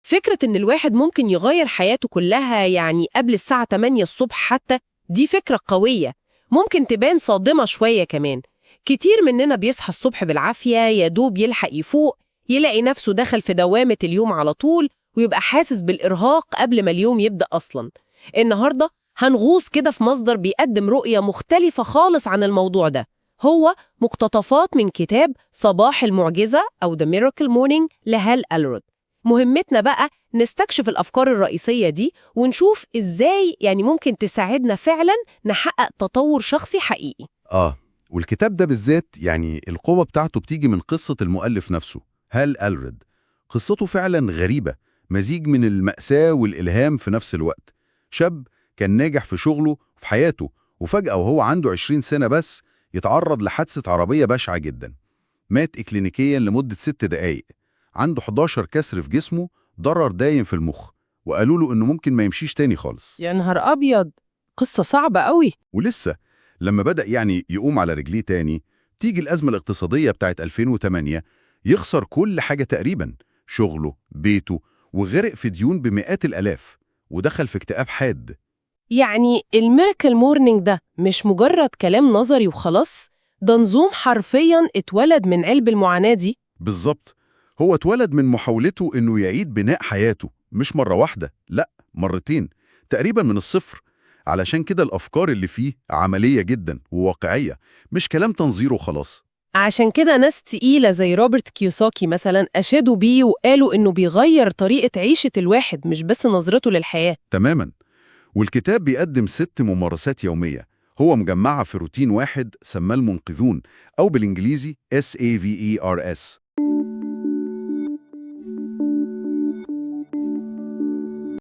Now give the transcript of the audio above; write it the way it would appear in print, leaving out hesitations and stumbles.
فكرة إن الواحد ممكن يغير حياته كلها يعني قبل الساعة 8 الصبح حتى، دي فكرة قوية. ممكن تبان صادمة شوية كمان. كتير مننا بيصحى الصبح بالعافية، يدوب يلحق يفوق، يلاقي نفسه دخل في دوامة اليوم على طول، ويبقى حاسس بالإرهاق قبل ما اليوم يبدأ أصلاً. النهاردة هنغوص كده في مصدر بيقدم رؤية مختلفة خالص عن الموضوع ده. هو مقتطفات من كتاب صباح المعجزة أو The Miracle Morning لهال ألرود. مهمتنا بقى نستكشف الأفكار الرئيسية دي ونشوف إزاي يعني ممكن تساعدنا فعلا نحقق تطور شخصي حقيقي. والكتاب ده بالذات يعني القوة بتاعته بتيجي من قصة المؤلف نفسه، هال ألرود. قصته فعلا غريبة، مزيج من المأساة والإلهام في نفس الوقت. شاب كان ناجح في شغله وفي حياته، وفجأة وهو عنده 20 سنة بس يتعرض لحادثة عربية بشعة جدا. مات إكلينيكيا لمدة 6 دقايق، عنده 11 كسر في جسمه، ضرر دايم في المخ، وقالوا له إنه ممكن ما يمشيش تاني خالص. يا نهار أبيض، قصة صعبة قوي. ولسه لما بدأ يعني يقوم على رجليه تاني، تيجي الأزمة الاقتصادية بتاعت 2008، يخسر كل حاجة تقريبا، شغله، بيته، وغرق في ديون بمئات الآلاف، ودخل في اكتئاب حاد. يعني الميراكل مورنينج ده مش مجرد كلام نظري وخلاص، ده نظام حرفياً اتولد من علب المعاناة دي. بالظبط، هو اتولد من محاولته إنه يعيد بناء حياته، مش مرة واحدة، لأ مرتين، تقريبا من الصفر. علشان كده الأفكار اللي فيه عملية جدا وواقعية، مش كلام تنظير وخلاص. عشان كده ناس تقيلة زي روبرت كيوساكي مثلاً أشادوا بيه وقالوا إنه بيغير طريقة عيشة الواحد مش بس نظرته للحياة. تماما. والكتاب بيقدم 6 ممارسات يومية، هو مجمعها في روتين واحد سماه المنقذون، أو بالإنجليزي SAVERS.